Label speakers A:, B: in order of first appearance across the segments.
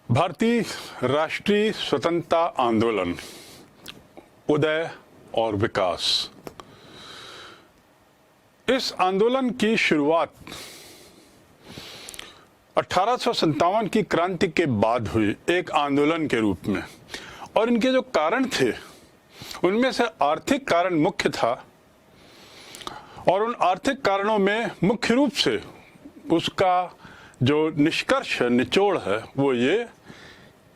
A: भारतीय राष्ट्रीय स्वतंत्रता आंदोलन, उदय और विकास। इस आंदोलन की शुरुआत 1857 की क्रांति के बाद हुई एक आंदोलन के रूप में, और इनके जो कारण थे उनमें से आर्थिक कारण मुख्य था। और उन आर्थिक कारणों में मुख्य रूप से उसका जो निष्कर्ष है, निचोड़ है, वो ये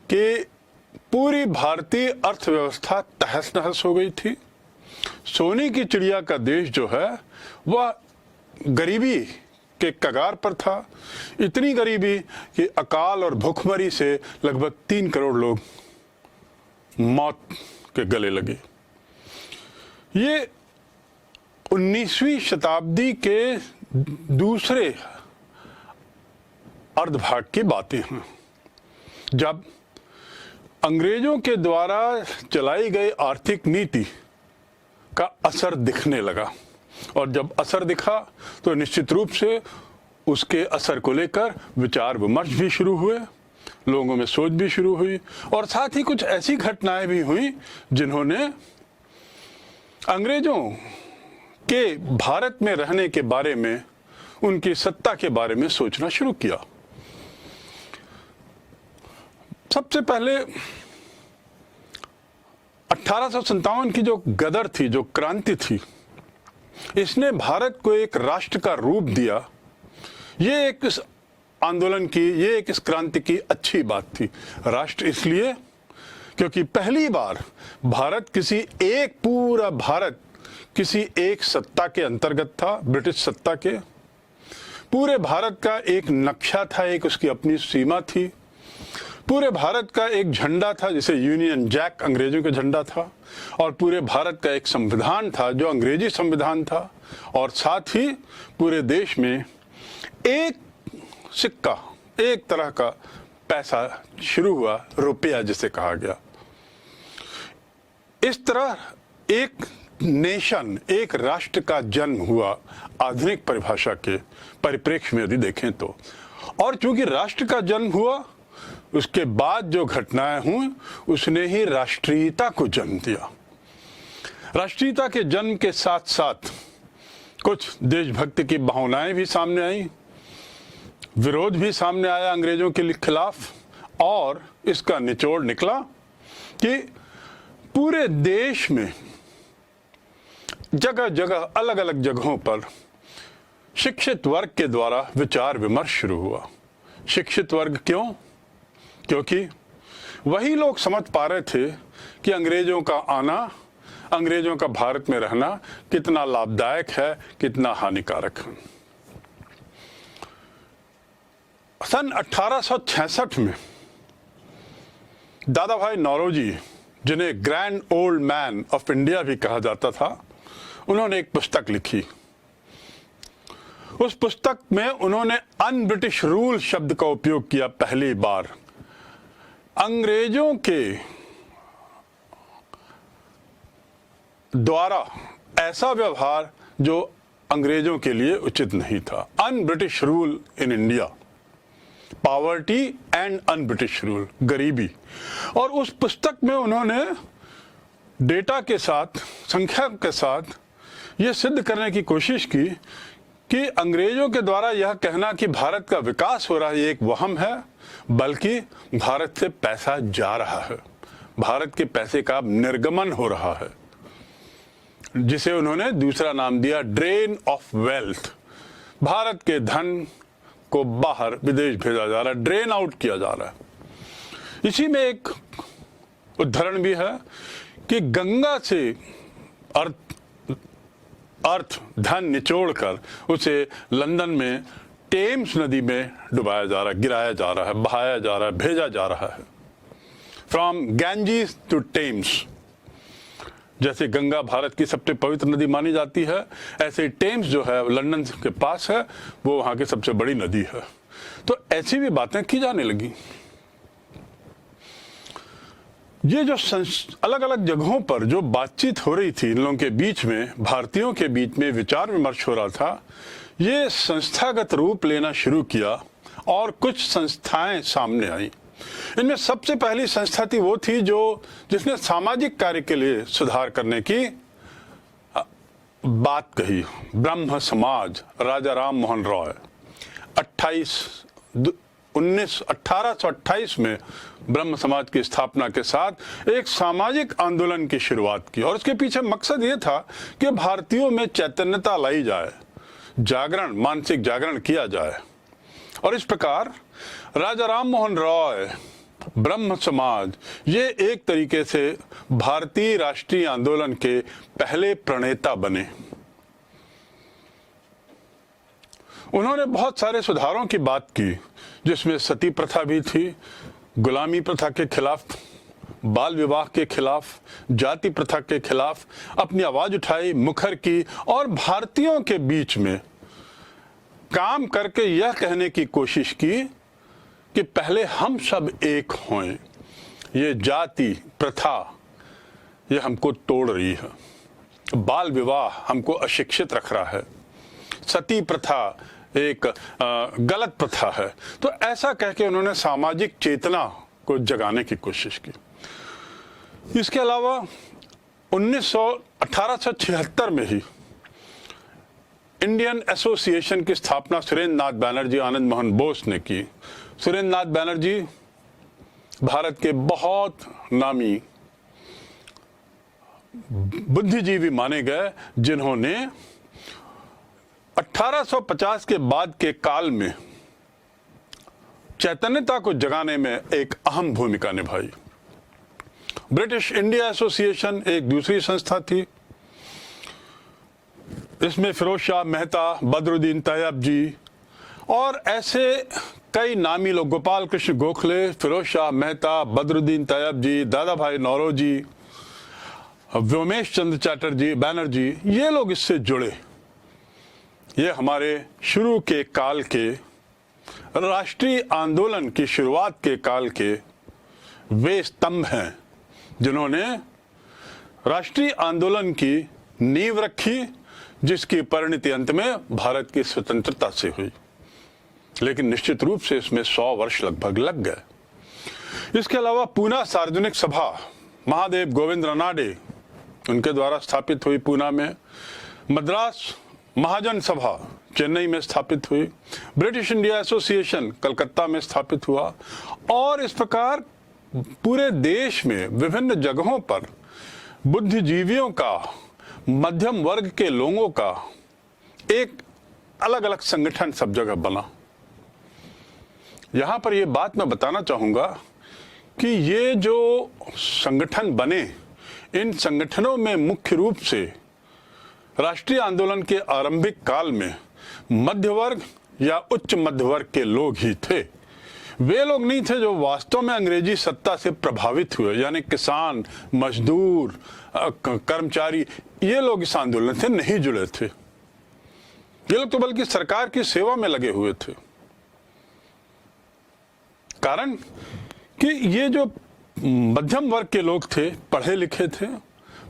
A: कि पूरी भारतीय अर्थव्यवस्था तहस नहस हो गई थी। सोने की चिड़िया का देश जो है वह गरीबी के कगार पर था। इतनी गरीबी कि अकाल और भूखमरी से लगभग 3 करोड़ लोग मौत के गले लगे। ये 19वीं शताब्दी के दूसरे अर्धभाग की बातें हैं, जब अंग्रेजों के द्वारा चलाई गई आर्थिक नीति का असर दिखने लगा। और जब असर दिखा तो निश्चित रूप से उसके असर को लेकर विचार विमर्श भी शुरू हुए, लोगों में सोच भी शुरू हुई, और साथ ही कुछ ऐसी घटनाएं भी हुई जिन्होंने अंग्रेजों के भारत में रहने के बारे में, उनकी सत्ता के बारे में सोचना शुरू किया। सबसे पहले 1857 की जो गदर थी, जो क्रांति थी, इसने भारत को एक राष्ट्र का रूप दिया। ये एक इस आंदोलन की, ये एक इस क्रांति की अच्छी बात थी। राष्ट्र इसलिए क्योंकि पहली बार भारत पूरा भारत किसी एक सत्ता के अंतर्गत था, ब्रिटिश सत्ता के। पूरे भारत का एक नक्शा था, एक उसकी अपनी सीमा थी। पूरे भारत का एक झंडा था जिसे यूनियन जैक अंग्रेजों का झंडा था, और पूरे भारत का एक संविधान था जो अंग्रेजी संविधान था। और साथ ही पूरे देश में एक सिक्का, एक तरह का पैसा शुरू हुआ, रुपया जिसे कहा गया। इस तरह एक नेशन, एक राष्ट्र का जन्म हुआ आधुनिक परिभाषा के परिप्रेक्ष्य में यदि देखें तो। और चूंकि राष्ट्र का जन्म हुआ, उसके बाद जो घटनाएं हुई उसने ही राष्ट्रीयता को जन्म दिया। राष्ट्रीयता के जन्म के साथ साथ कुछ देशभक्ति की भावनाएं भी सामने आई, विरोध भी सामने आया अंग्रेजों के खिलाफ, और इसका निचोड़ निकला कि पूरे देश में जगह जगह, अलग अलग जगहों पर शिक्षित वर्ग के द्वारा विचार विमर्श शुरू हुआ। शिक्षित वर्ग क्यों? क्योंकि वही लोग समझ पा रहे थे कि अंग्रेजों का आना, अंग्रेजों का भारत में रहना कितना लाभदायक है, कितना हानिकारक है। सन 1866 में दादा भाई नौरोजी, जिन्हें grand old man of India भी कहा जाता था, उन्होंने एक पुस्तक लिखी। उस पुस्तक में उन्होंने अन ब्रिटिश रूल शब्द का उपयोग किया पहली बार। अंग्रेजों के द्वारा ऐसा व्यवहार जो अंग्रेजों के लिए उचित नहीं था। Un British rule in India, poverty and un British rule, गरीबी। और उस पुस्तक में उन्होंने डेटा के साथ, संख्या के साथ ये सिद्ध करने की कोशिश की कि अंग्रेजों के द्वारा यह कहना कि भारत का विकास हो रहा है, ये एक वहम है, बल्कि भारत से पैसा जा रहा है, भारत के पैसे का निर्गमन हो रहा है, जिसे उन्होंने दूसरा नाम दिया ड्रेन ऑफ वेल्थ। भारत के धन को बाहर विदेश भेजा जा रहा है, ड्रेन आउट किया जा रहा है। इसी में एक उदाहरण भी है कि गंगा से अर्थ धन निचोड़कर उसे लंदन में टेम्स नदी में डुबाया जा रहा है, गिराया जा रहा है, बहाया जा रहा है, भेजा जा रहा है। From Ganges to Thames. जैसे गंगा भारत की सबसे पवित्र नदी मानी जाती है, ऐसे टेम्स जो है लंदन के पास है, वो वहाँ की सबसे बड़ी नदी है। तो ऐसी भी बातें की जाने लगी। ये जो अलग अलग जगहों पर जो बातचीत हो रही थी इन लोगों के बीच में, भारतीयों के बीच में विचार विमर्श हो रहा था, ये संस्थागत रूप लेना शुरू किया और कुछ संस्थाएं सामने आई। इनमें सबसे पहली संस्था थी वो थी जिसने सामाजिक कार्य के लिए सुधार करने की बात कही, ब्रह्म समाज। राजा राम मोहन रॉय 1828 में ब्रह्म समाज की स्थापना के साथ एक सामाजिक आंदोलन की शुरुआत की और उसके पीछे मकसद ये था कि भारतीयों में चैतन्यता लाई जाए, जागरण, मानसिक जागरण किया जाए। और इस प्रकार राजा राम मोहन रॉय, ब्रह्म समाज, ये एक तरीके से भारतीय राष्ट्रीय आंदोलन के पहले प्रणेता बने। उन्होंने बहुत सारे सुधारों की बात की, जिसमें सती प्रथा भी थी, गुलामी प्रथा के खिलाफ, बाल विवाह के खिलाफ, जाति प्रथा के खिलाफ अपनी आवाज उठाई, मुखर की और भारतीयों के बीच में काम करके यह कहने की कोशिश की कि पहले हम सब एक हों। ये जाति प्रथा ये हमको तोड़ रही है, बाल विवाह हमको अशिक्षित रख रहा है, सती प्रथा एक गलत प्रथा है। तो ऐसा कह के उन्होंने सामाजिक चेतना को जगाने की कोशिश की। इसके अलावा 1876 में ही इंडियन एसोसिएशन की स्थापना सुरेंद्र नाथ बैनर्जी, आनंद मोहन बोस ने की। सुरेंद्र नाथ बैनर्जी भारत के बहुत नामी बुद्धिजीवी माने गए, जिन्होंने 1850 के बाद के काल में चैतन्यता को जगाने में एक अहम भूमिका निभाई। ब्रिटिश इंडिया एसोसिएशन एक दूसरी संस्था थी। इसमें फिरोज शाह मेहता, बदरुद्दीन तैयब जी और ऐसे कई नामी लोग, गोपाल कृष्ण गोखले, फिरोज शाह मेहता, बदरुद्दीन तैयब जी, दादा भाई नौरोजी, व्योमेश चंद्र चैटर्जी, बैनर्जी, ये लोग इससे जुड़े। ये हमारे शुरू के काल के राष्ट्रीय आंदोलन की शुरुआत के काल के वे स्तंभ हैं, जिन्होंने राष्ट्रीय आंदोलन की नींव रखी, जिसकी परिणति अंत में भारत की स्वतंत्रता से हुई। लेकिन निश्चित रूप से इसमें 100 वर्ष लगभग लग गए। इसके अलावा पूना सार्वजनिक सभा महादेव गोविंद रानाडे उनके द्वारा स्थापित हुई पूना में, मद्रास महाजन सभा चेन्नई में स्थापित हुई, ब्रिटिश इंडिया एसोसिएशन कलकत्ता में स्थापित हुआ और इस प्रकार पूरे देश में विभिन्न जगहों पर बुद्धिजीवियों का, मध्यम वर्ग के लोगों का एक अलग अलग संगठन सब जगह बना। यहां पर यह बात मैं बताना चाहूंगा कि ये जो संगठन बने, इन संगठनों में मुख्य रूप से राष्ट्रीय आंदोलन के आरंभिक काल में मध्य वर्ग या उच्च मध्य वर्ग के लोग ही थे। वे लोग नहीं थे जो वास्तव में अंग्रेजी सत्ता से प्रभावित हुए, यानी किसान, मजदूर, कर्मचारी, ये लोग इस आंदोलन से नहीं जुड़े थे। ये लोग तो बल्कि सरकार की सेवा में लगे हुए थे। कारण कि ये जो मध्यम वर्ग के लोग थे, पढ़े लिखे थे,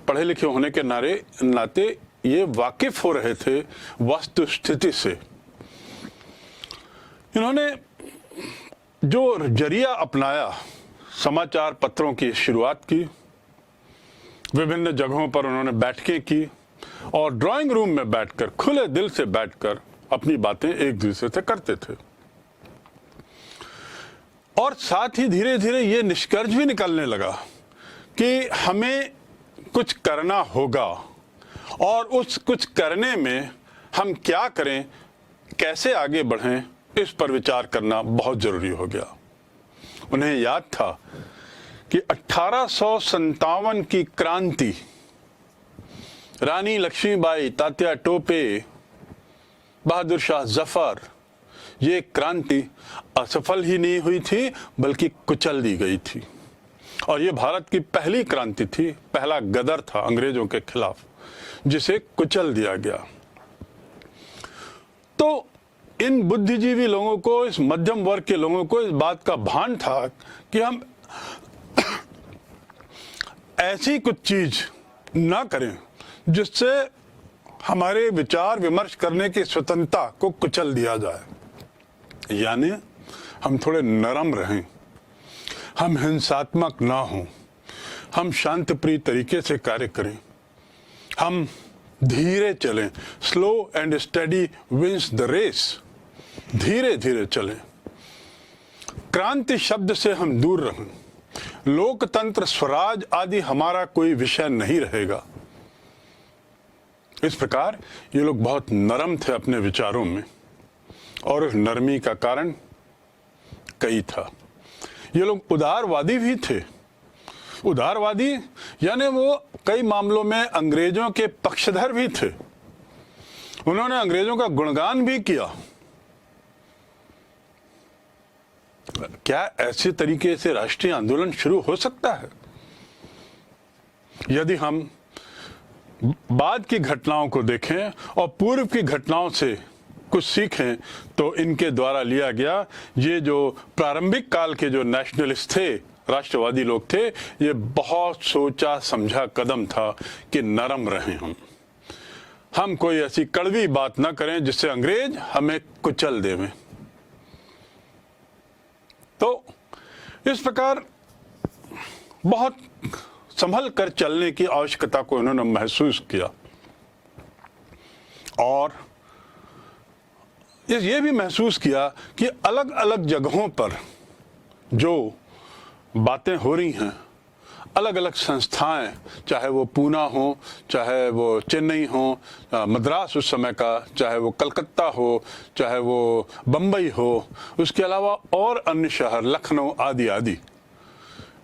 A: पढ़े लिखे होने के नाते ये वाकिफ हो रहे थे वस्तु स्थिति से। इन्होंने जो जरिया अपनाया, समाचार पत्रों की शुरुआत की, विभिन्न जगहों पर उन्होंने बैठकें की और ड्राइंग रूम में बैठकर, खुले दिल से बैठकर अपनी बातें एक दूसरे से करते थे। और साथ ही धीरे धीरे ये निष्कर्ष भी निकलने लगा कि हमें कुछ करना होगा और उस कुछ करने में हम क्या करें, कैसे आगे बढ़ें, इस पर विचार करना बहुत जरूरी हो गया। उन्हें याद था कि 1857 की क्रांति, रानी लक्ष्मीबाई, तात्या टोपे, बहादुर शाह जफर, ये क्रांति असफल ही नहीं हुई थी बल्कि कुचल दी गई थी। और ये भारत की पहली क्रांति थी, पहला गदर था अंग्रेजों के खिलाफ, जिसे कुचल दिया गया। तो इन बुद्धिजीवी लोगों को, इस मध्यम वर्ग के लोगों को इस बात का भान था कि हम ऐसी कुछ चीज ना करें जिससे हमारे विचार विमर्श करने की स्वतंत्रता को कुचल दिया जाए। यानी हम थोड़े नरम रहें, हम हिंसात्मक ना हों, हम शांतिप्रिय तरीके से कार्य करें, हम धीरे चलें। Slow and steady wins the race. धीरे धीरे चलें। क्रांति शब्द से हम दूर रहें। लोकतंत्र, स्वराज आदि हमारा कोई विषय नहीं रहेगा। इस प्रकार ये लोग बहुत नरम थे अपने विचारों में, और उस नरमी का कारण कई था। ये लोग उदारवादी भी थे। उदारवादी यानी वो कई मामलों में अंग्रेजों के पक्षधर भी थे। उन्होंने अंग्रेजों का गुणगान भी किया। क्या ऐसे तरीके से राष्ट्रीय आंदोलन शुरू हो सकता है? यदि हम बाद की घटनाओं को देखें और पूर्व की घटनाओं से कुछ सीखें तो इनके द्वारा लिया गया ये जो प्रारंभिक काल के जो नेशनलिस्ट थे, राष्ट्रवादी लोग थे, ये बहुत सोचा समझा कदम था कि नरम रहें। हम कोई ऐसी कड़वी बात ना करें जिससे अंग्रेज हमें कुचल देवें। तो इस प्रकार बहुत संभल कर चलने की आवश्यकता को उन्होंने महसूस किया, और ये भी महसूस किया कि अलग अलग जगहों पर जो बातें हो रही हैं, अलग अलग संस्थाएं, चाहे वो पूना हो, चाहे वो चेन्नई हो, मद्रास उस समय का, चाहे वो कलकत्ता हो, चाहे वो बम्बई हो, उसके अलावा और अन्य शहर, लखनऊ आदि आदि,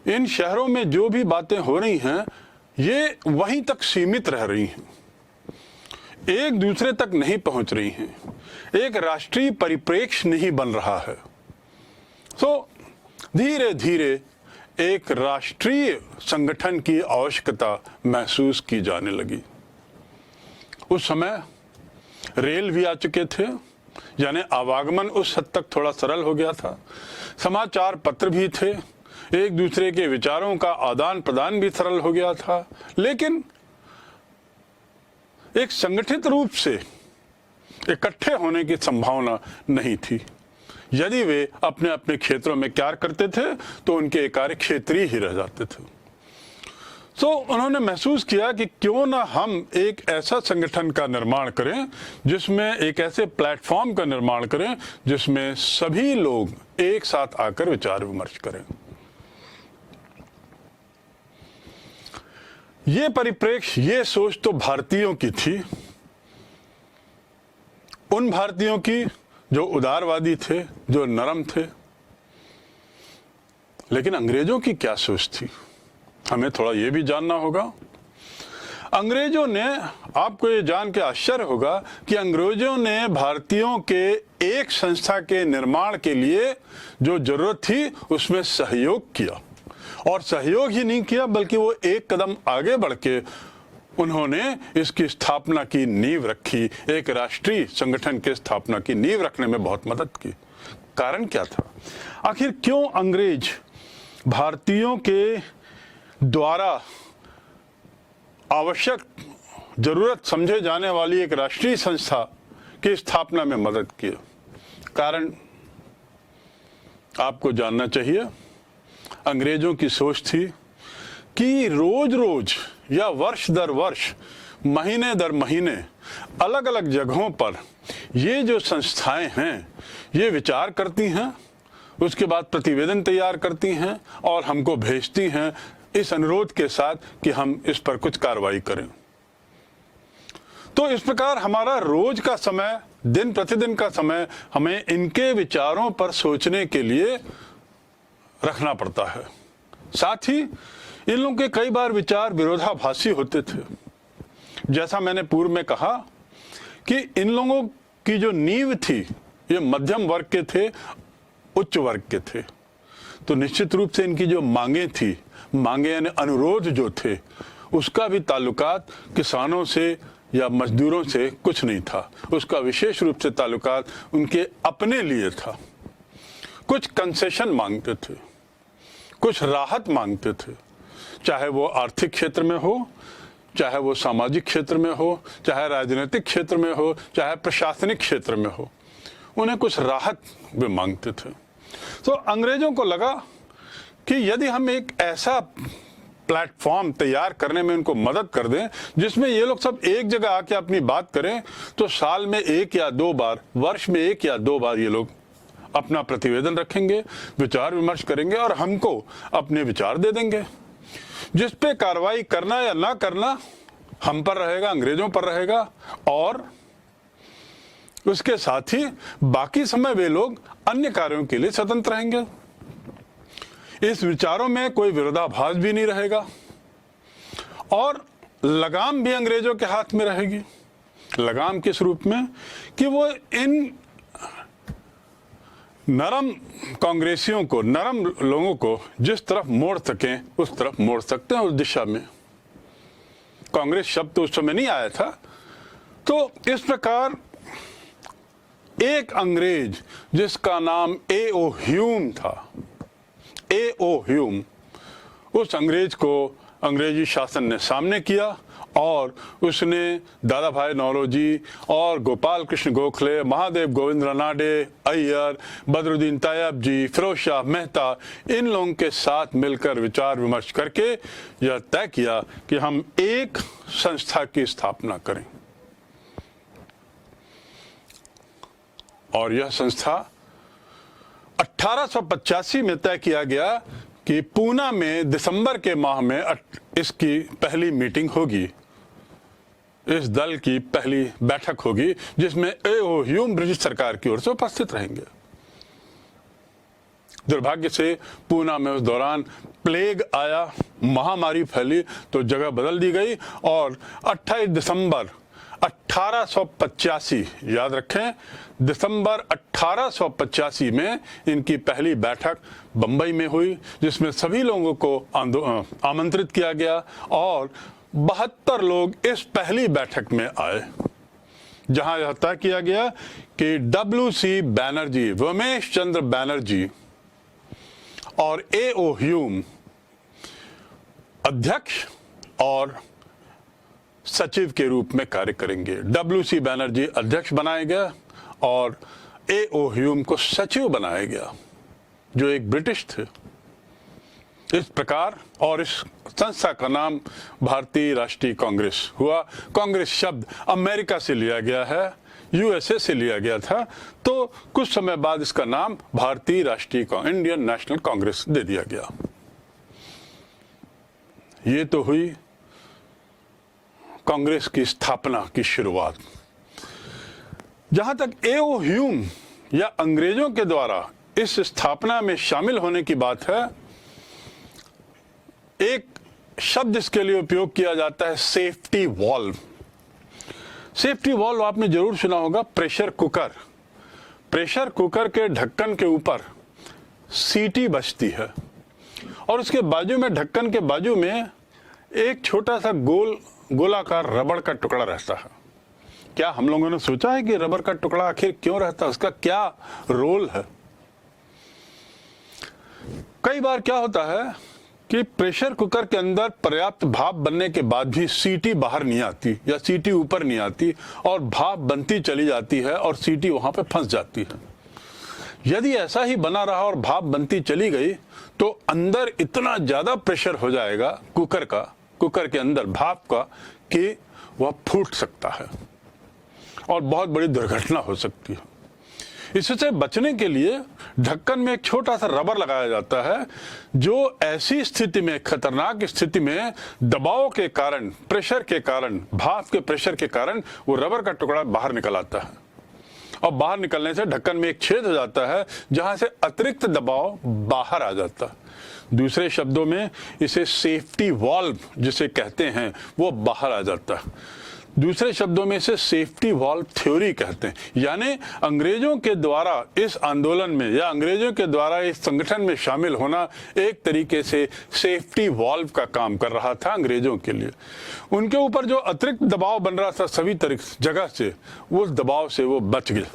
A: इन शहरों में जो भी बातें हो रही हैं ये वहीं तक सीमित रह रही हैं, एक दूसरे तक नहीं पहुंच रही हैं, एक राष्ट्रीय परिप्रेक्ष्य नहीं बन रहा है। तो धीरे धीरे एक राष्ट्रीय संगठन की आवश्यकता महसूस की जाने लगी। उस समय रेल भी आ चुके थे, यानी आवागमन उस हद तक थोड़ा सरल हो गया था। समाचार पत्र भी थे, एक दूसरे के विचारों का आदान प्रदान भी सरल हो गया था, लेकिन एक संगठित रूप से इकट्ठे होने की संभावना नहीं थी। यदि वे अपने अपने क्षेत्रों में कार्य करते थे तो उनके कार्य क्षेत्रीय ही रह जाते थे। तो उन्होंने महसूस किया कि क्यों ना हम एक ऐसा संगठन का निर्माण करें, जिसमें एक ऐसे प्लेटफॉर्म का निर्माण करें जिसमें सभी लोग एक साथ आकर विचार विमर्श करें। ये परिप्रेक्ष्य, ये सोच तो भारतीयों की थी, उन भारतीयों की जो उदारवादी थे, जो नरम थे। लेकिन अंग्रेजों की क्या सोच थी, हमें थोड़ा ये भी जानना होगा। अंग्रेजों ने, आपको ये जान के आश्चर्य होगा कि अंग्रेजों ने भारतीयों के एक संस्था के निर्माण के लिए जो जरूरत थी उसमें सहयोग किया, और सहयोग ही नहीं किया बल्कि वो एक कदम आगे बढ़ के उन्होंने इसकी स्थापना की नींव रखी, एक राष्ट्रीय संगठन के स्थापना की नींव रखने में बहुत मदद की। कारण क्या था? आखिर क्यों अंग्रेज भारतीयों के द्वारा आवश्यक, जरूरत समझे जाने वाली एक राष्ट्रीय संस्था की स्थापना में मदद की? कारण आपको जानना चाहिए। अंग्रेजों की सोच थी कि रोज रोज या वर्ष दर वर्ष, महीने दर महीने अलग अलग जगहों पर ये जो संस्थाएं हैं ये विचार करती हैं, उसके बाद प्रतिवेदन तैयार करती हैं और हमको भेजती हैं इस अनुरोध के साथ कि हम इस पर कुछ कार्रवाई करें। तो इस प्रकार हमारा रोज का समय, दिन प्रतिदिन का समय हमें इनके विचारों पर सोचने के लिए रखना पड़ता है। साथ ही इन लोगों के कई बार विचार विरोधाभासी होते थे। जैसा मैंने पूर्व में कहा कि इन लोगों की जो नींव थी ये मध्यम वर्ग के थे, उच्च वर्ग के थे, तो निश्चित रूप से इनकी जो मांगे थी, मांगे यानी अनुरोध जो थे, उसका भी ताल्लुकात किसानों से या मजदूरों से कुछ नहीं था। उसका विशेष रूप से ताल्लुकात उनके अपने लिए था। कुछ कंसेशन मांगते थे, कुछ राहत मांगते थे, चाहे वो आर्थिक क्षेत्र में हो, चाहे वो सामाजिक क्षेत्र में हो, चाहे राजनीतिक क्षेत्र में हो, चाहे प्रशासनिक क्षेत्र में हो, उन्हें कुछ राहत वे मांगते थे। तो अंग्रेजों को लगा कि यदि हम एक ऐसा प्लेटफॉर्म तैयार करने में उनको मदद कर दें जिसमें ये लोग सब एक जगह आके अपनी बात करें, तो साल में 1 या 2 बार, वर्ष में 1 या 2 बार ये लोग अपना प्रतिवेदन रखेंगे, विचार विमर्श करेंगे और हमको अपने विचार दे देंगे। जिस पे कार्रवाई करना या ना करना हम पर रहेगा, अंग्रेजों पर रहेगा, और उसके साथ ही बाकी समय वे लोग अन्य कार्यों के लिए स्वतंत्र रहेंगे। इस विचारों में कोई विरोधाभास भी नहीं रहेगा और लगाम भी अंग्रेजों के हाथ में रहेगी। लगाम किस रूप में? कि वो इन नरम कांग्रेसियों को, नरम लोगों को जिस तरफ मोड़ सकें उस तरफ मोड़ सकते हैं, उस दिशा में। कांग्रेस शब्द तो उस समय नहीं आया था। तो इस प्रकार एक अंग्रेज जिसका नाम A.O. ह्यूम था, A.O. ह्यूम, उस अंग्रेज को अंग्रेजी शासन ने सामने किया और उसने दादा भाई नौरोजी और गोपाल कृष्ण गोखले, महादेव गोविंद रानाडे, अय्यर, बदरुद्दीन तैयब जी, फिरोज शाह मेहता, इन लोगों के साथ मिलकर विचार विमर्श करके यह तय किया कि हम एक संस्था की स्थापना करें। और यह संस्था 1885 में तय किया गया कि पूना में दिसंबर के माह में इसकी पहली मीटिंग होगी, इस दल की पहली बैठक होगी जिसमें A.O. ह्यूम ब्रिटिश सरकार की ओर से उपस्थित रहेंगे। दुर्भाग्य से पूना में उस दौरान प्लेग आया, महामारी फैली, तो जगह बदल दी गई और 28 दिसंबर 1885, याद रखें, दिसंबर 1885 में इनकी पहली बैठक बंबई में हुई, जिसमें सभी लोगों को आमंत्रित किया गया और 72 लोग इस पहली बैठक में आए, जहां यह तय किया गया कि W.C. बैनर्जी, वमेश चंद्र बैनर्जी और A.O. ह्यूम अध्यक्ष और सचिव के रूप में कार्य करेंगे। W.C. बैनर्जी अध्यक्ष बनाया गया और A.O. ह्यूम को सचिव बनाया गया, जो एक ब्रिटिश थे। इस प्रकार, और इस संस्था का नाम भारतीय राष्ट्रीय कांग्रेस हुआ। कांग्रेस शब्द अमेरिका से लिया गया है, USA से लिया गया था, तो कुछ समय बाद इसका नाम भारतीय राष्ट्रीय इंडियन नेशनल कांग्रेस दे दिया गया। ये तो हुई कांग्रेस की स्थापना की शुरुआत। जहां तक A.O. ह्यूम या अंग्रेजों के द्वारा इस स्थापना में शामिल होने की बात है, एक शब्द इसके लिए उपयोग किया जाता है, सेफ्टी वॉल्व। सेफ्टी वॉल्व आपने जरूर सुना होगा, प्रेशर कुकर। प्रेशर कुकर के ढक्कन के ऊपर सीटी बजती है और उसके बाजू में, ढक्कन के बाजू में एक छोटा सा गोलाकार रबड़ का टुकड़ा रहता है। क्या हम लोगों ने सोचा है कि रबर का टुकड़ा आखिर क्यों रहता है, उसका क्या रोल है? कई बार क्या होता है कि प्रेशर कुकर के अंदर पर्याप्त भाप बनने के बाद भी सीटी बाहर नहीं आती या सीटी ऊपर नहीं आती और भाप बनती चली जाती है और सीटी वहां पे फंस जाती है। यदि ऐसा ही बना रहा और भाप बनती चली गई तो अंदर इतना ज्यादा प्रेशर हो जाएगा कुकर के अंदर भाप का, कि वह फूट सकता है और बहुत बड़ी दुर्घटना हो सकती है। इससे बचने के लिए ढक्कन में एक छोटा सा रबर लगाया जाता है, जो ऐसी स्थिति में, खतरनाक स्थिति में दबाव के कारण, प्रेशर के कारण, भाप के प्रेशर के कारण वो रबर का टुकड़ा बाहर निकल आता है और बाहर निकलने से ढक्कन में एक छेद हो जाता है जहां से अतिरिक्त दबाव बाहर आ जाता है। दूसरे शब्दों में इसे सेफ्टी वॉल्व जिसे कहते हैं वो बाहर आ जाता है। दूसरे शब्दों में इसे सेफ्टी वॉल्व थ्योरी कहते हैं। यानी अंग्रेजों के द्वारा इस आंदोलन में या अंग्रेजों के द्वारा इस संगठन में शामिल होना एक तरीके से सेफ्टी वॉल्व का काम कर रहा था अंग्रेजों के लिए। उनके ऊपर जो अतिरिक्त दबाव बन रहा था सभी जगह से, उस दबाव से वो बच गए।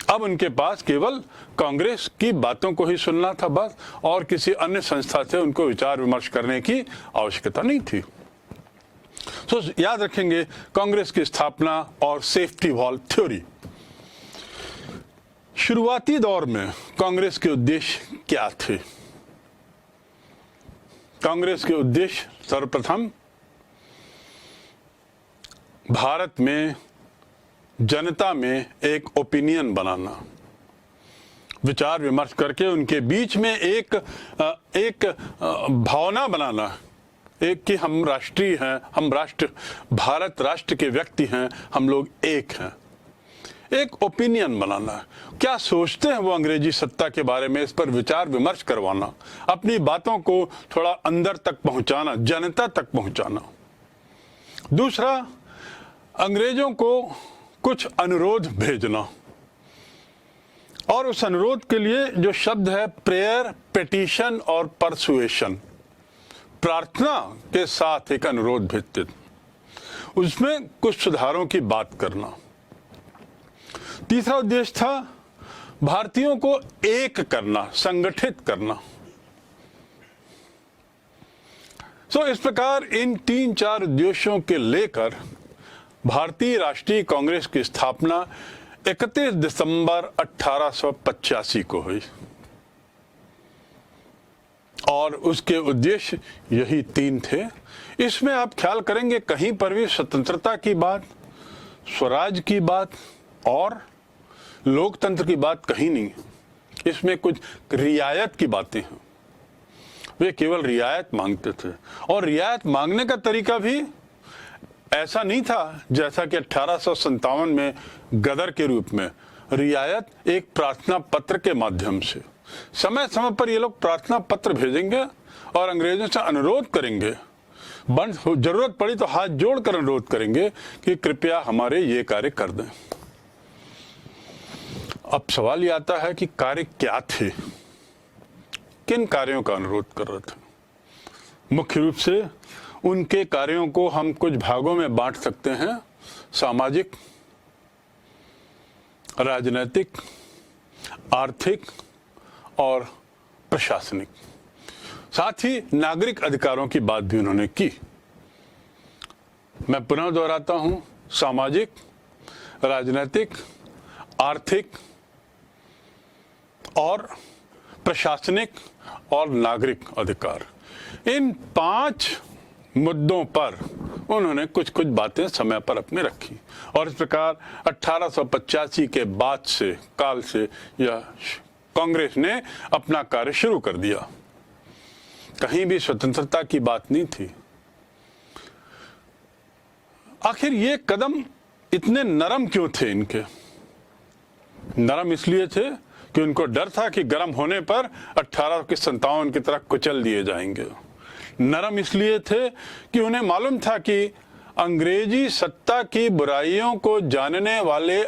A: अब उनके पास केवल कांग्रेस की बातों को ही सुनना था बस, और किसी अन्य संस्था से उनको विचार विमर्श करने की आवश्यकता नहीं थी। तो याद रखेंगे कांग्रेस की स्थापना और सेफ्टी वॉल्व थ्योरी। शुरुआती दौर में कांग्रेस के उद्देश्य क्या थे? कांग्रेस के उद्देश्य सर्वप्रथम भारत में जनता में एक ओपिनियन बनाना, विचार विमर्श करके उनके बीच में एक भावना बनाना, एक कि हम राष्ट्रीय हैं, हम राष्ट्र, भारत राष्ट्र के व्यक्ति हैं, हम लोग एक हैं, एक ओपिनियन बनाना। क्या सोचते हैं वो अंग्रेजी सत्ता के बारे में, इस पर विचार विमर्श करवाना, अपनी बातों को थोड़ा अंदर तक पहुंचाना, जनता तक पहुंचाना। दूसरा, अंग्रेजों को कुछ अनुरोध भेजना, और उस अनुरोध के लिए जो शब्द है प्रेयर, पेटिशन और परसुएशन, प्रार्थना के साथ एक अनुरोध भेजते थे, उसमें कुछ सुधारों की बात करना। तीसरा उद्देश्य था भारतीयों को एक करना, संगठित करना। इस प्रकार इन 3-4 उद्देश्यों के लेकर भारतीय राष्ट्रीय कांग्रेस की स्थापना 31 दिसंबर 1885 को हुई, और उसके उद्देश्य यही 3 थे। इसमें आप ख्याल करेंगे कहीं पर भी स्वतंत्रता की बात, स्वराज की बात और लोकतंत्र की बात कहीं नहीं। इसमें कुछ रियायत की बातें हैं, वे केवल रियायत मांगते थे, और रियायत मांगने का तरीका भी ऐसा नहीं था जैसा कि 1857 में गदर के रूप में। रियायत एक प्रार्थना पत्र के माध्यम से, समय समय पर ये लोग प्रार्थना पत्र भेजेंगे और अंग्रेजों से अनुरोध करेंगे, जरूरत पड़ी तो हाथ जोड़कर अनुरोध करेंगे कि कृपया हमारे ये कार्य कर दें। अब सवाल ये आता है कि कार्य क्या थे, किन कार्यों का अनुरोध कर रहे थे। मुख्य रूप से उनके कार्यों को हम कुछ भागों में बांट सकते हैं, सामाजिक, राजनीतिक, आर्थिक और प्रशासनिक। साथ ही नागरिक अधिकारों की बात भी उन्होंने की। मैं पुनः दोहराता हूं, सामाजिक, राजनीतिक, आर्थिक और प्रशासनिक और नागरिक अधिकार, इन 5 मुद्दों पर उन्होंने कुछ कुछ बातें समय पर अपने रखी, और इस प्रकार 1885 के बाद से काल से यह कांग्रेस ने अपना कार्य शुरू कर दिया। कहीं भी स्वतंत्रता की बात नहीं थी। आखिर ये कदम इतने नरम क्यों थे इनके? नरम इसलिए थे कि उनको डर था कि गर्म होने पर 1857 की तरह कुचल दिए जाएंगे। नरम इसलिए थे कि उन्हें मालूम था कि अंग्रेजी सत्ता की बुराइयों को जानने वाले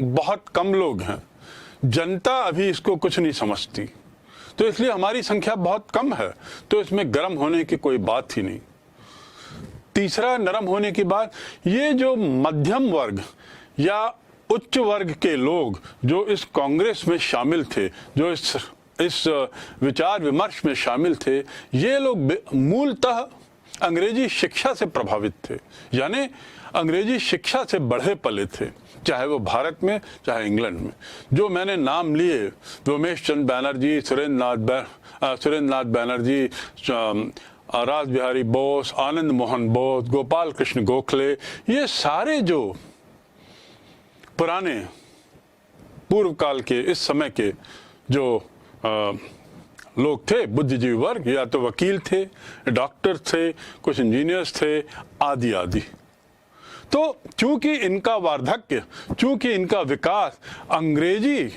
A: बहुत कम लोग हैं, जनता अभी इसको कुछ नहीं समझती, तो इसलिए हमारी संख्या बहुत कम है, तो इसमें गर्म होने की कोई बात ही नहीं। तीसरा नरम होने की बात, ये जो मध्यम वर्ग या उच्च वर्ग के लोग जो इस कांग्रेस में शामिल थे, जो इस विचार विमर्श में शामिल थे, ये लोग मूलतः अंग्रेजी शिक्षा से प्रभावित थे, यानी अंग्रेजी शिक्षा से बढ़े पले थे, चाहे वो भारत में चाहे इंग्लैंड में। जो मैंने नाम लिए, रमेश चंद्र बैनर्जी, सुरेंद्र नाथ बैनर्जी, रास बिहारी बोस, आनंद मोहन बोस, गोपाल कृष्ण गोखले, ये सारे जो पुराने पूर्व काल के, इस समय के जो लोग थे, बुद्धिजीवी वर्ग, या तो वकील थे, डॉक्टर थे, कुछ इंजीनियर्स थे, आदि आदि। तो चूंकि इनका वार्धक्य, चूंकि इनका विकास अंग्रेजी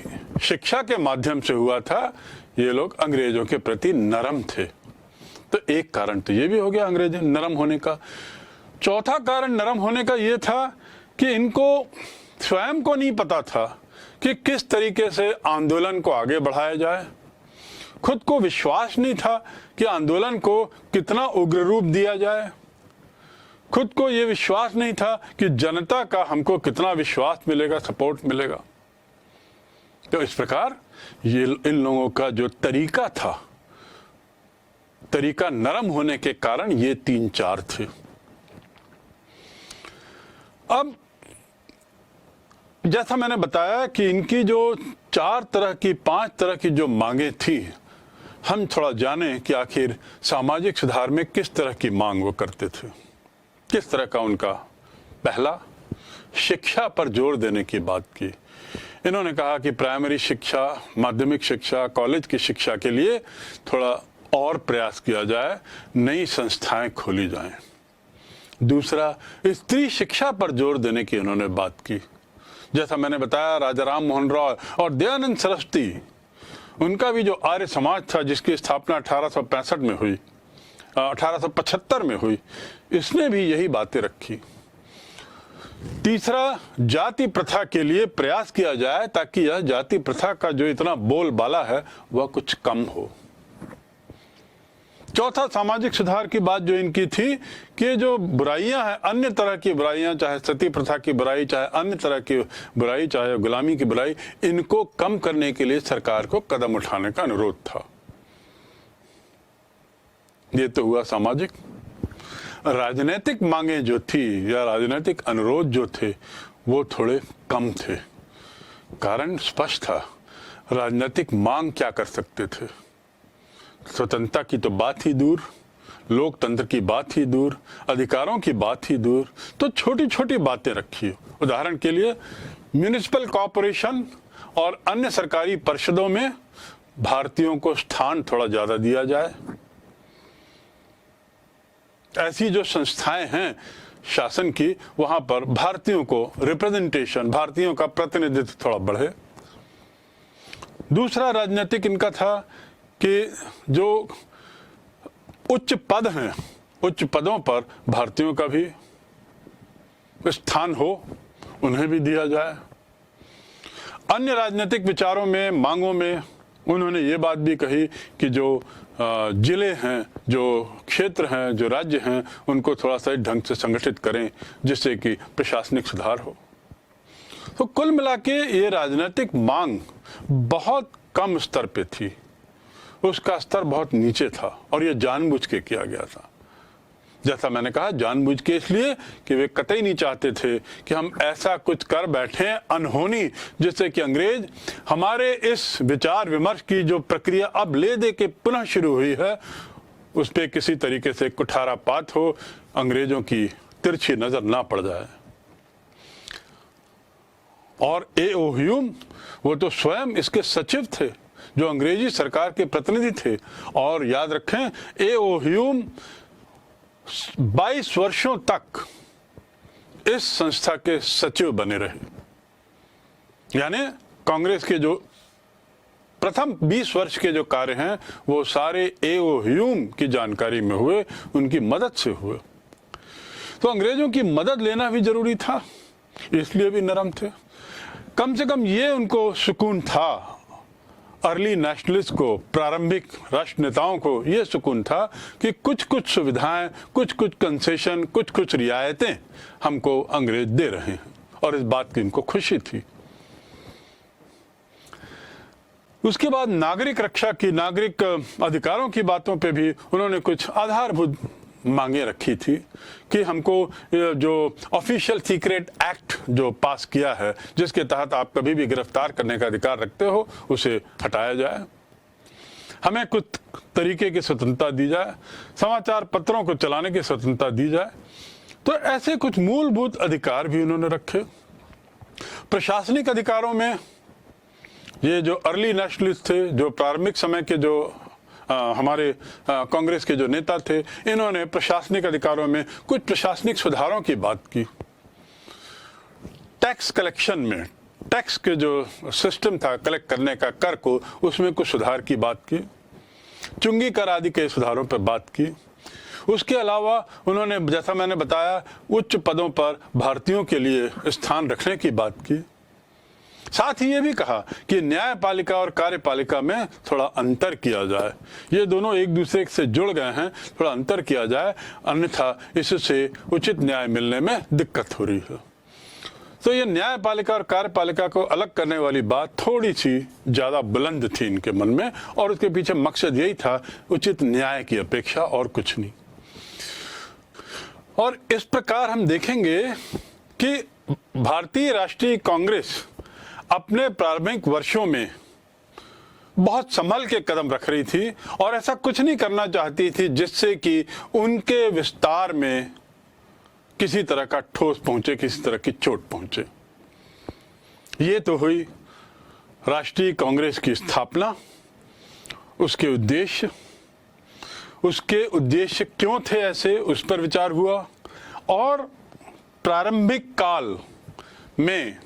A: शिक्षा के माध्यम से हुआ था, ये लोग अंग्रेजों के प्रति नरम थे। तो एक कारण तो ये भी हो गया अंग्रेज नरम होने का। चौथा कारण नरम होने का ये था कि इनको स्वयं को नहीं पता था कि किस तरीके से आंदोलन को आगे बढ़ाया जाए। खुद को विश्वास नहीं था कि आंदोलन को कितना उग्र रूप दिया जाए। खुद को ये विश्वास नहीं था कि जनता का हमको कितना विश्वास मिलेगा, सपोर्ट मिलेगा। तो इस प्रकार ये इन लोगों का जो तरीका था, तरीका नरम होने के कारण ये 3-4 थे। अब जैसा मैंने बताया कि इनकी जो 5 तरह की जो मांगे थी, हम थोड़ा जानें कि आखिर सामाजिक सुधार में किस तरह की मांग वो करते थे, किस तरह का उनका। पहला, शिक्षा पर जोर देने की बात की। इन्होंने कहा कि प्राइमरी शिक्षा, माध्यमिक शिक्षा, कॉलेज की शिक्षा के लिए थोड़ा और प्रयास किया जाए, नई संस्थाएं खोली जाएं। दूसरा, स्त्री शिक्षा पर जोर देने की उन्होंने बात की। जैसा मैंने बताया, राजा राम मोहन रॉय और दयानंद सरस्वती, उनका भी जो आर्य समाज था जिसकी स्थापना 1865 में हुई, 1875 में हुई, इसने भी यही बातें रखी। तीसरा, जाति प्रथा के लिए प्रयास किया जाए ताकि यह जाति प्रथा का जो इतना बोलबाला है वह कुछ कम हो। चौथा, सामाजिक सुधार की बात जो इनकी थी कि जो बुराइयां हैं, अन्य तरह की बुराइयां, चाहे सती प्रथा की बुराई, चाहे अन्य तरह की बुराई, चाहे गुलामी की बुराई, इनको कम करने के लिए सरकार को कदम उठाने का अनुरोध था। ये तो हुआ सामाजिक। राजनीतिक मांगे जो थी या राजनीतिक अनुरोध जो थे वो थोड़े कम थे। कारण स्पष्ट था, राजनीतिक मांग क्या कर सकते थे। स्वतंत्रता की तो बात ही दूर, लोकतंत्र की बात ही दूर, अधिकारों की बात ही दूर, तो छोटी छोटी बातें रखी। उदाहरण के लिए, म्यूनिसिपल कॉरपोरेशन और अन्य सरकारी परिषदों में भारतीयों को स्थान थोड़ा ज्यादा दिया जाए। ऐसी जो संस्थाएं हैं शासन की, वहां पर भारतीयों को रिप्रेजेंटेशन, भारतीयों का प्रतिनिधित्व थोड़ा बढ़े। दूसरा राजनीतिक इनका था कि जो उच्च पद हैं, उच्च पदों पर भारतीयों का भी स्थान हो, उन्हें भी दिया जाए। अन्य राजनीतिक विचारों में, मांगों में उन्होंने ये बात भी कही कि जो जिले हैं, जो क्षेत्र हैं, जो राज्य हैं, उनको थोड़ा सा ढंग से संगठित करें जिससे कि प्रशासनिक सुधार हो। तो कुल मिला के ये राजनीतिक मांग बहुत कम स्तर पे थी, उसका स्तर बहुत नीचे था और ये जानबूझ के किया गया था। जैसा मैंने कहा, जानबूझ के इसलिए कि वे कतई नहीं चाहते थे कि हम ऐसा कुछ कर बैठे अनहोनी, जिससे कि अंग्रेज हमारे इस विचार विमर्श की जो प्रक्रिया अब ले दे के पुनः शुरू हुई है, उस पर किसी तरीके से कुठारापात हो, अंग्रेजों की तिरछी नजर ना पड़ जाए। और ए.ओ. ह्यूम, वो तो स्वयं इसके सचिव थे, जो अंग्रेजी सरकार के प्रतिनिधि थे। और याद रखें, ए.ओ. ह्यूम 22 वर्षों तक इस संस्था के सचिव बने रहे। यानी कांग्रेस के जो प्रथम 20 वर्ष के जो कार्य हैं वो सारे ए.ओ. ह्यूम की जानकारी में हुए, उनकी मदद से हुए। तो अंग्रेजों की मदद लेना भी जरूरी था, इसलिए भी नरम थे। कम से कम ये उनको सुकून था, अर्ली नेशनलिस्ट को, प्रारंभिक राष्ट्र नेताओं को ये सुकून था कि कुछ कुछ सुविधाएं, कुछ कुछ कंसेशन, कुछ कुछ रियायतें हमको अंग्रेज दे रहे हैं, और इस बात की इनको खुशी थी। उसके बाद नागरिक रक्षा की, नागरिक अधिकारों की बातों पे भी उन्होंने कुछ आधारभूत मांगे रखी थी कि हमको जो ऑफिशियल सीक्रेट एक्ट जो पास किया है, जिसके तहत आप कभी भी गिरफ्तार करने का अधिकार रखते हो, उसे हटाया जाए। हमें कुछ तरीके की स्वतंत्रता दी जाए, समाचार पत्रों को चलाने की स्वतंत्रता दी जाए। तो ऐसे कुछ मूलभूत अधिकार भी उन्होंने रखे। प्रशासनिक अधिकारों में ये जो अर्ली नेशनलिस्ट थे, जो प्रारंभिक समय के जो हमारे कांग्रेस के जो नेता थे, इन्होंने प्रशासनिक अधिकारों में कुछ प्रशासनिक सुधारों की बात की। टैक्स कलेक्शन में, टैक्स के जो सिस्टम था कलेक्ट करने का, कर को, उसमें कुछ सुधार की बात की। चुंगी कर आदि के सुधारों पर बात की। उसके अलावा उन्होंने, जैसा मैंने बताया, उच्च पदों पर भारतीयों के लिए स्थान रखने की बात की। साथ ही ये भी कहा कि न्यायपालिका और कार्यपालिका में थोड़ा अंतर किया जाए। ये दोनों एक दूसरे से जुड़ गए हैं, थोड़ा अंतर किया जाए, अन्यथा इससे उचित न्याय मिलने में दिक्कत हो रही है। तो ये न्यायपालिका और कार्यपालिका को अलग करने वाली बात थोड़ी सी ज्यादा बुलंद थी इनके मन में, और उसके पीछे मकसद यही था, उचित न्याय की अपेक्षा और कुछ नहीं। और इस प्रकार हम देखेंगे कि भारतीय राष्ट्रीय कांग्रेस अपने प्रारंभिक वर्षों में बहुत संभल के कदम रख रही थी और ऐसा कुछ नहीं करना चाहती थी जिससे कि उनके विस्तार में किसी तरह का ठोस पहुंचे, किसी तरह की चोट पहुंचे। ये तो हुई राष्ट्रीय कांग्रेस की स्थापना, उसके उद्देश्य क्यों थे ऐसे, उस पर विचार हुआ। और प्रारंभिक काल में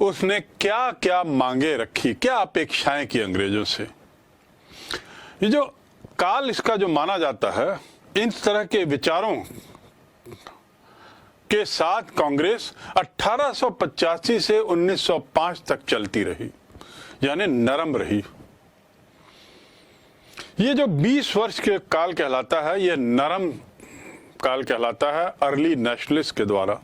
A: उसने क्या क्या मांगे रखी, क्या अपेक्षाएं की अंग्रेजों से। ये जो काल इसका जो माना जाता है, इन तरह के विचारों के साथ कांग्रेस 1885 से 1905 तक चलती रही, यानी नरम रही। ये जो 20 वर्ष के काल कहलाता है, यह नरम काल कहलाता है अर्ली नेशनलिस्ट के द्वारा।